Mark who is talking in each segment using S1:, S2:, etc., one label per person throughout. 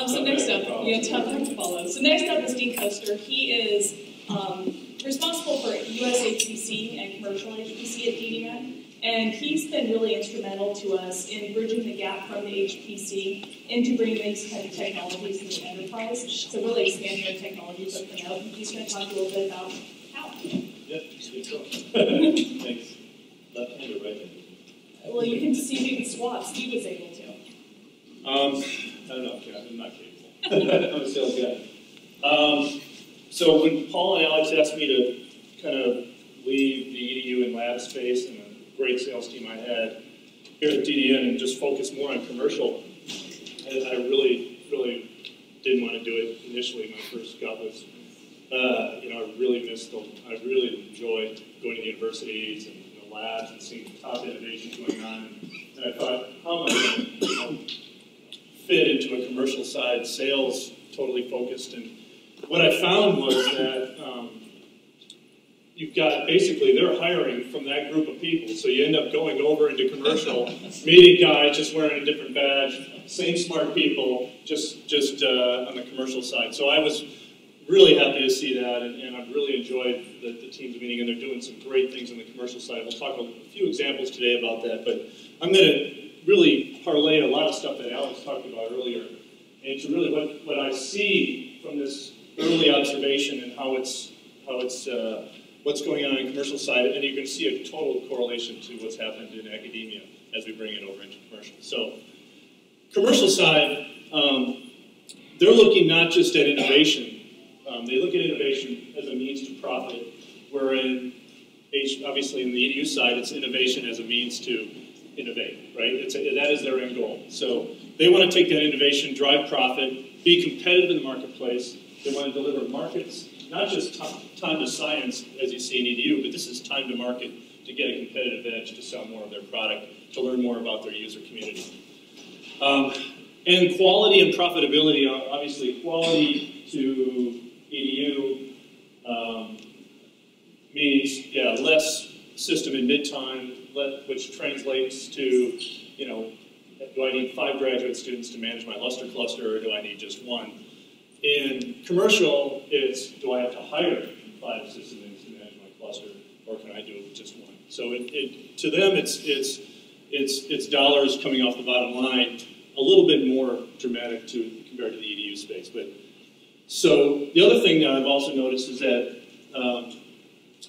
S1: So next up, tough to follow. So next up is Dean Koester. He is responsible for US HPC and commercial HPC at DDN, and he's been really instrumental to us in bridging the gap from the HPC into bringing these kind of technologies into the enterprise. So really expanding our technology footprint out. And he's going to talk a little bit about how.
S2: Yeah, thanks. Left hand or right hand?
S1: Well, you can see if you can swap. Steve was able to.
S2: I don't know, I'm not capable. I'm a sales guy. So when Paul and Alex asked me to kind of leave the EDU and lab space and a great sales team I had here at DDN and just focus more on commercial, I really didn't want to do it initially. My first gut was, I really missed them. I really enjoyed going to the universities and the labs and seeing top innovation going on. And I thought, how am I going to fit into a commercial side, sales totally focused? And what I found was that you've got, basically, they're hiring from that group of people. So you end up going over into commercial, meeting guys just wearing a different badge, same smart people, just on the commercial side. So I was really happy to see that, and I've really enjoyed the team's meeting, and they're doing some great things on the commercial side. We'll talk a few examples today about that, but I'm going to really parlay a lot of stuff that Alex talked about earlier into really what I see from this early observation and how it's what's going on the commercial side, and you're going to see a total correlation to what's happened in academia as we bring it over into commercial. So, commercial side, they're looking not just at innovation. They look at innovation as a means to profit, wherein obviously in the EDU side, it's innovation as a means to innovate, right? That is their end goal. So they want to take that innovation, drive profit, be competitive in the marketplace. They want to deliver markets, not just time to science, as you see in EDU, but this is time to market to get a competitive edge, to sell more of their product, to learn more about their user community. And quality and profitability, obviously quality to EDU means, less system in mid-time, which translates to, do I need 5 graduate students to manage my Luster cluster, or do I need just 1? In commercial, it's, do I have to hire 5 system engineers to manage my cluster, or can I do it with just 1? So to them, it's dollars coming off the bottom line, a little bit more dramatic compared to the EDU space. But so the other thing that I've also noticed is that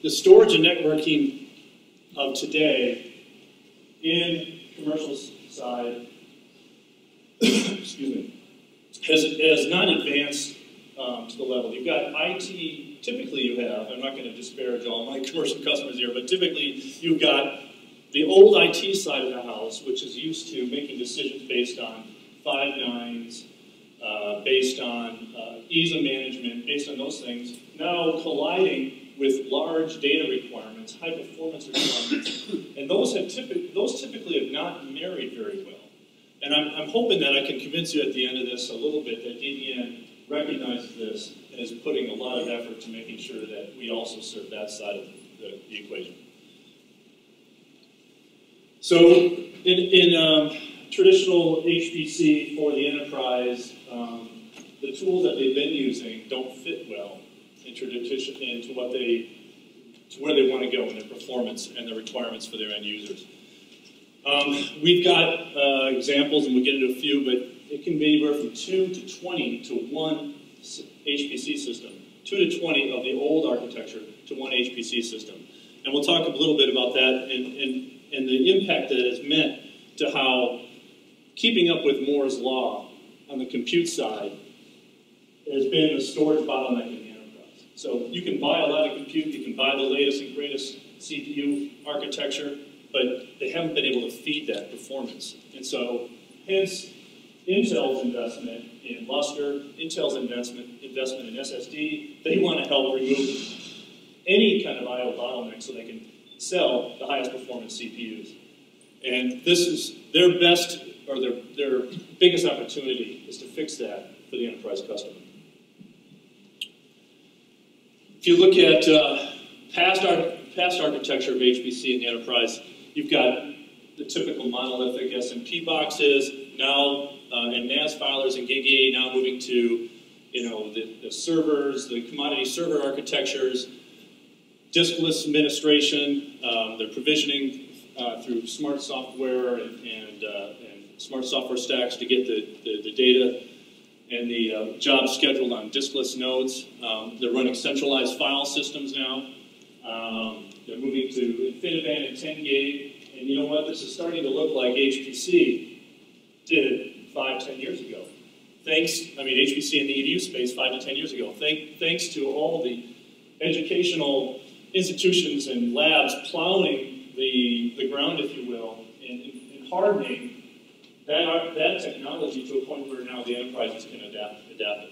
S2: the storage and networking of today in commercial side, excuse me, has not advanced to the level. You've got IT, typically you have, I'm not going to disparage all my commercial customers here, but typically you've got the old IT side of the house, which is used to making decisions based on 5 nines, based on ease of management, based on those things, now colliding with large data requirements, high performance requirements, and those typically have not married very well. And I'm hoping that I can convince you at the end of this a little bit that DDN recognizes this and is putting a lot of effort to making sure that we also serve that side of the equation. So in traditional HPC for the enterprise, the tools that they've been using don't fit well into where they want to go in their performance and the requirements for their end users. We've got examples, and we'll get into a few, but it can be anywhere from 2 to 20 to 1 HPC system, 2 to 20 of the old architecture to 1 HPC system. And we'll talk a little bit about that and the impact that it has meant to how keeping up with Moore's Law on the compute side has been a storage bottleneck in the enterprise. So you can buy a lot of compute, you can buy the latest and greatest CPU architecture, but they haven't been able to feed that performance. And so, hence, Intel's investment in Luster, Intel's investment in SSD, they want to help remove any kind of I/O bottleneck so they can sell the highest performance CPUs. And this is their best, or their biggest opportunity is to fix that for the enterprise customer. If you look at past architecture of HPC in the enterprise, you've got the typical monolithic SMP boxes. Now and NAS filers and GIG now moving to, the servers, the commodity server architectures, diskless administration. They're provisioning through smart software and smart software stacks to get the data and the jobs scheduled on diskless nodes. They're running centralized file systems now. They're moving to InfiniBand and 10 gig. And you know what? This is starting to look like HPC did 5-10 years ago. HPC in the EDU space 5 to 10 years ago. Thanks to all the educational institutions and labs plowing the ground, if you will, and hardening that technology to a point where now the enterprises can adapt it.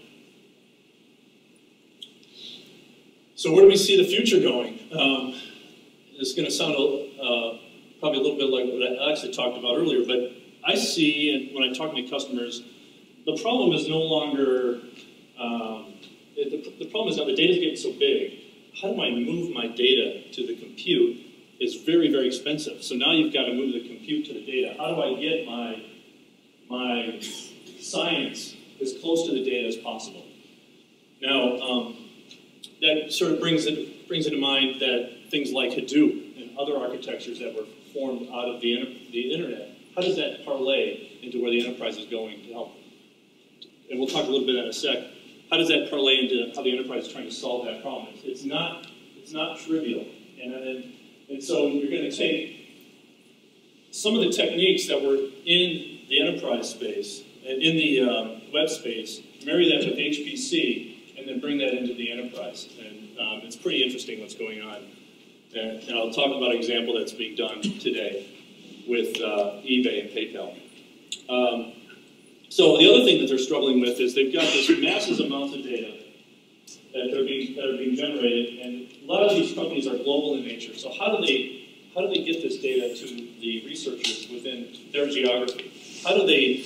S2: So where do we see the future going? This is going to sound probably a little bit like what Alex had talked about earlier, but I see, and when I'm talking to customers, the problem is no longer, the problem is now the data's getting so big. How do I move my data to the compute is very, very expensive. So now you've got to move the compute to the data. How do I get my science as close to the data as possible? Now, that sort of brings into mind that things like Hadoop and other architectures that were formed out of the internet, how does that parlay into where the enterprise is going to help? And we'll talk a little bit in a sec. How does that parlay into how the enterprise is trying to solve that problem? It's not trivial. And so you're going to take some of the techniques that were in the enterprise space and in the web space, marry that with HPC, and then bring that into the enterprise. And it's pretty interesting what's going on. And I'll talk about an example that's being done today with eBay and PayPal. So the other thing that they're struggling with is they've got this massive amounts of data that are being generated, and a lot of these companies are global in nature. So how do they get this data to the researchers within their geography? How do they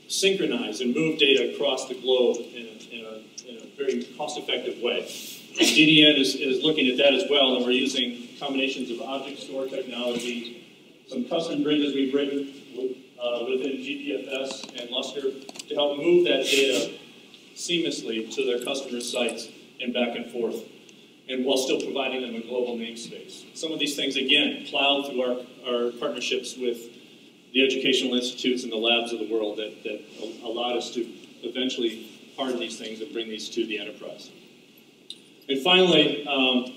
S2: synchronize and move data across the globe in a very cost-effective way? DDN is looking at that as well, and we're using combinations of object store technology, some custom bridges we've written within GPFS and Luster to help move that data seamlessly to their customer sites and back and forth, and while still providing them a global namespace. Some of these things, again, plowed through our partnerships with the educational institutes and the labs of the world that allowed us to eventually harden these things and bring these to the enterprise. And finally, on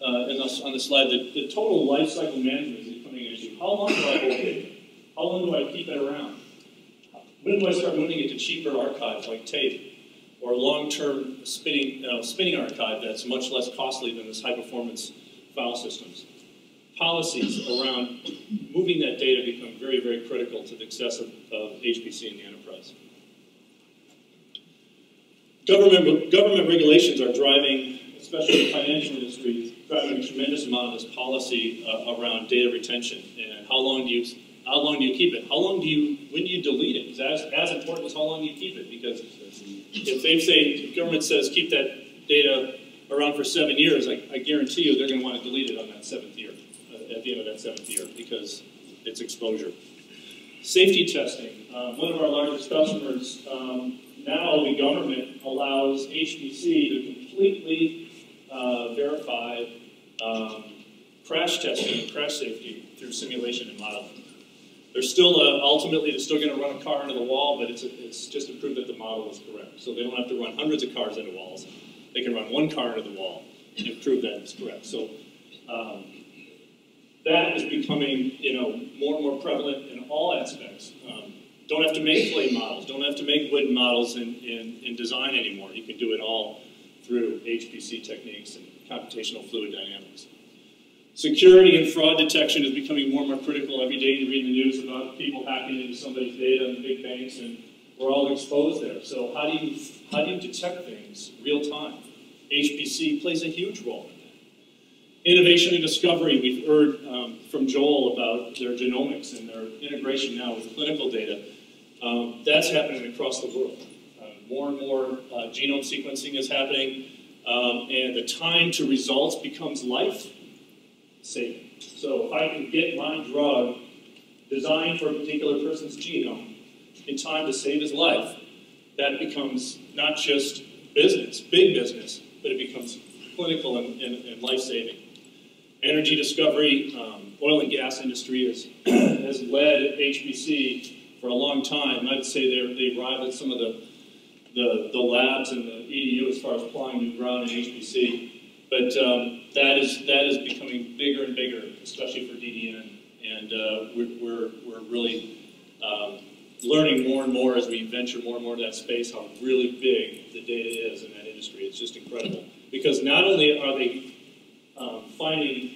S2: the slide, the total life cycle management is becoming an issue. How long do I hold it? How long do I keep it around? When do I start moving it to cheaper archives like tape, or long-term spinning archive that's much less costly than this high-performance file systems? Policies around moving that data become very, very critical to the success of HPC in the enterprise. Government regulations are driving, especially the financial industry, driving a tremendous amount of this policy around data retention and how long do you keep it? When do you delete it? It's as important as how long you keep it, because if the government says keep that data around for 7 years, I guarantee you they're going to want to delete it on that 7th year, at the end of that 7th year, because it's exposure. Safety testing. One of our largest customers, now the government allows HPC to completely verify crash testing and crash safety through simulation and modeling. They're still, ultimately, they're still going to run a car into the wall, but it's just to prove that the model is correct. So they don't have to run hundreds of cars into walls. They can run one car into the wall and prove that it's correct. So that is becoming, more and more prevalent in all aspects. Don't have to make clay models. Don't have to make wooden models in design anymore. You can do it all through HPC techniques and computational fluid dynamics. Security and fraud detection is becoming more and more critical. Every day you read the news about people hacking into somebody's data in big banks, and we're all exposed there. So how do you detect things real time? HPC plays a huge role in that. Innovation and discovery. We've heard from Joel about their genomics and their integration now with clinical data. That's happening across the world. More and more genome sequencing is happening, and the time to results becomes life-saving. So if I can get my drug designed for a particular person's genome in time to save his life, that becomes not just business, big business, but it becomes clinical and life-saving. Energy discovery, oil and gas industry has led HPC for a long time. I'd say they rival some of the labs in the EDU as far as plowing new ground in HPC. But that is becoming bigger and bigger, especially for DDN. And we're really learning more and more as we venture more and more into that space how really big the data is in that industry. It's just incredible. Because not only are they finding,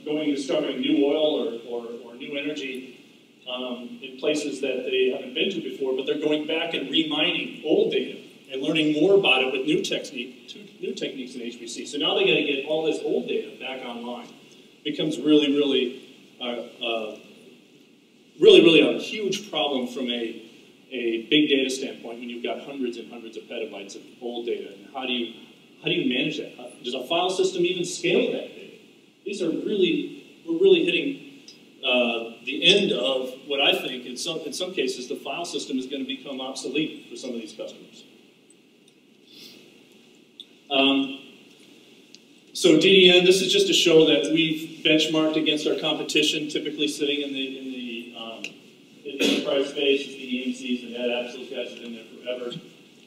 S2: going and discovering new oil or new energy in places that they haven't been to before, but they're going back and remining old data and learning more about it with new techniques in HPC. So now they got to get all this old data back online. It becomes really a huge problem from a big data standpoint when you've got hundreds and hundreds of petabytes of old data. And how do you manage that? Does a file system even scale that data? We're really hitting the end of what I think, in some cases, the file system is going to become obsolete for some of these customers. So DDN, this is just to show that we've benchmarked against our competition, typically sitting in the enterprise space, the EMCs and NetApps. Those guys have been there forever.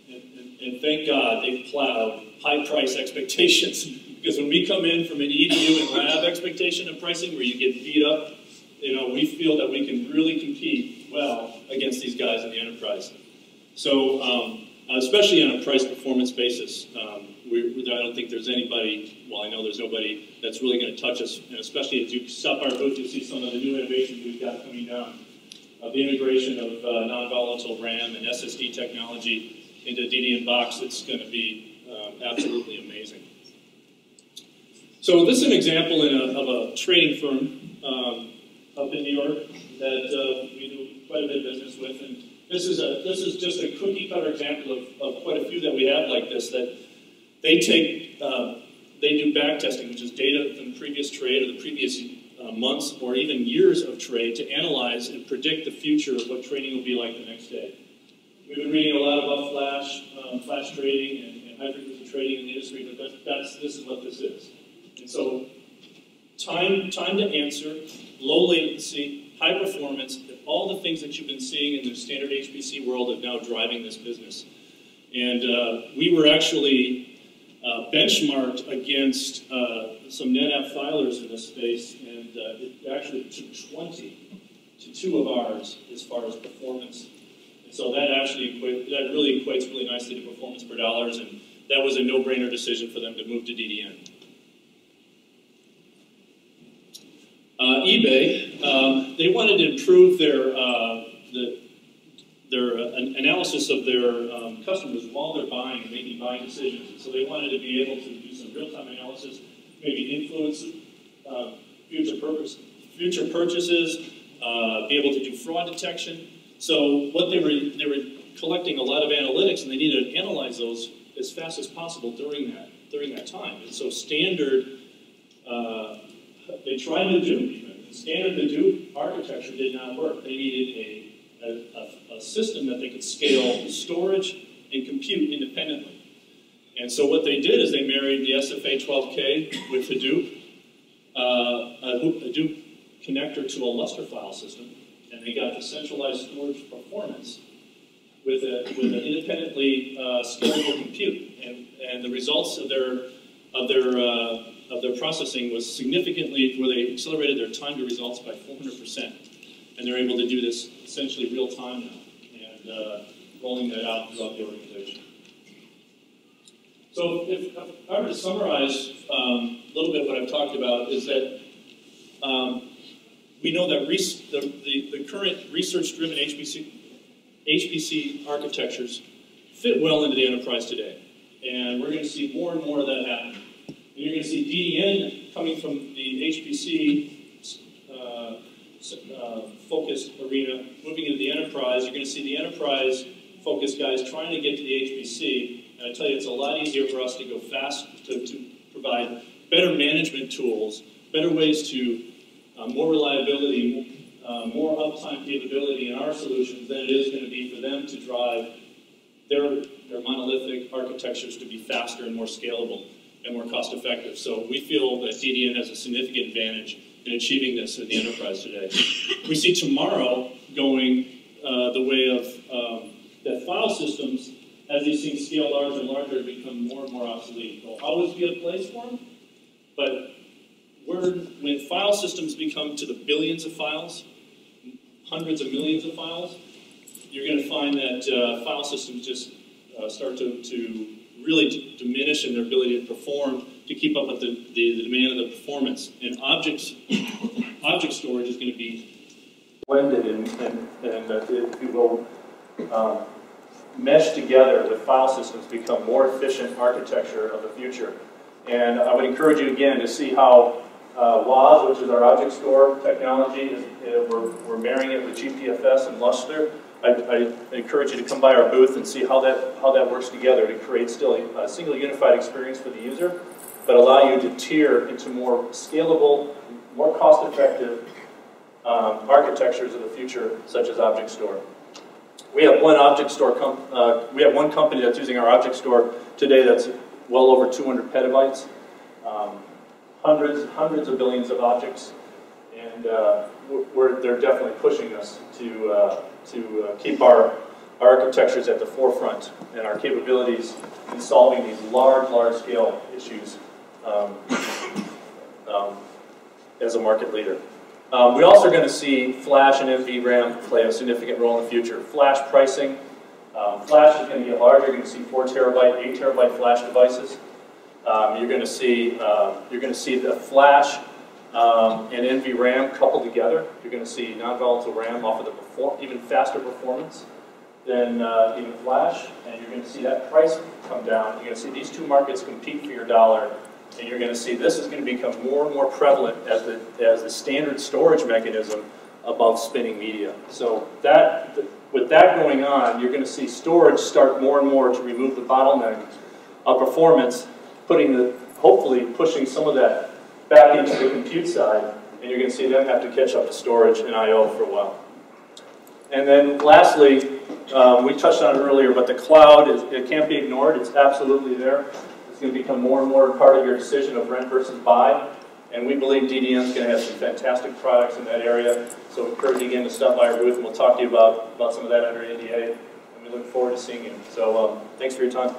S2: And thank God they've plowed high price expectations. Because when we come in from an EDU and lab expectation of pricing where you get beat up, we feel that we can really compete well against these guys in the enterprise. So, especially on a price performance basis, I don't think there's anybody, well, I know there's nobody that's really going to touch us. And especially as you stop our booth, you'll see some of the new innovations we've got coming down. The integration of non-volatile RAM and SSD technology into DDN box, it's going to be absolutely amazing. So this is an example of a trading firm up in New York that we do quite a bit of business with, and this is just a cookie cutter example of quite a few that we have like this. That they do back testing, which is data from the previous trade or the previous months or even years of trade to analyze and predict the future of what trading will be like the next day. We've been reading a lot about flash trading and high frequency trading in the industry, but this is what this is. And so time to answer, low latency, high performance, all the things that you've been seeing in the standard HPC world are now driving this business. And we were actually benchmarked against some NetApp filers in this space, and it actually took 20 to 2 of ours as far as performance. And so that really equates really nicely to performance per dollars, and that was a no-brainer decision for them to move to DDN. eBay, they wanted to improve their analysis of their customers while they're buying and making buying decisions. So they wanted to be able to do some real-time analysis, maybe influence future purchases, be able to do fraud detection. So what they were collecting a lot of analytics, and they needed to analyze those as fast as possible during that time. And so standard, they tried to do even. Standard Hadoop architecture did not work. They needed a system that they could scale storage and compute independently. And so what they did is they married the SFA12K with Hadoop, a Hadoop connector to a Lustre file system, and they got the centralized storage performance with an independently scalable compute. And the results of their processing was significantly where they accelerated their time to results by 400%. And they're able to do this essentially real time now, and rolling that out throughout the organization. So if I were to summarize a little bit what I've talked about is that we know that the current research-driven HPC architectures fit well into the enterprise today. And we're going to see more and more of that happen. And you're going to see DDN coming from the HPC focused arena, moving into the enterprise. You're going to see the enterprise-focused guys trying to get to the HPC. And I tell you, it's a lot easier for us to go fast, to provide better management tools, better ways to more reliability, more uptime capability in our solutions than it is going to be for them to drive their monolithic architectures to be faster and more scalable and more cost effective. So we feel that DDN has a significant advantage in achieving this in the enterprise today. We see tomorrow going the way of that file systems, as these things scale larger and larger, become more and more obsolete. There'll always be a place for them, but when file systems become to the billions of files, hundreds of millions of files, you're going to find that file systems just start to really diminish in their ability to perform, to keep up with the demand of the performance. And object storage is going to be blended and if you will, mesh together with file systems, become more efficient architecture of the future. And I would encourage you again to see how WAS, which is our object store technology, we're marrying it with GPFS and Lustre. I encourage you to come by our booth and see how that works together to create still a single unified experience for the user, but allow you to tier into more scalable, more cost-effective architectures of the future, such as object store. We have one object store. We have one company that's using our object store today that's well over 200 petabytes, hundreds of billions of objects, and they're definitely pushing us to keep our architectures at the forefront and our capabilities in solving these large-scale issues as a market leader. We also are going to see Flash and NVRAM play a significant role in the future. Flash pricing. Flash is going to get larger. You're going to see 4 terabyte, 8 terabyte Flash devices. You're going to see the Flash and NVRAM coupled together. You're going to see non-volatile RAM offer the even faster performance than even Flash, and you're going to see that price come down. You're going to see these two markets compete for your dollar, and you're going to see this is going to become more and more prevalent as the standard storage mechanism above spinning media. So with that going on, you're going to see storage start more and more to remove the bottleneck of performance, hopefully pushing some of that back into the compute side, and you're going to see them have to catch up to storage and I/O for a while. And then lastly, we touched on it earlier, but the cloud, it can't be ignored. It's absolutely there. It's going to become more and more part of your decision of rent versus buy. And we believe DDN is going to have some fantastic products in that area. So we encourage you again to stop by our booth, and we'll talk to you about some of that under NDA. And we look forward to seeing you. So thanks for your time.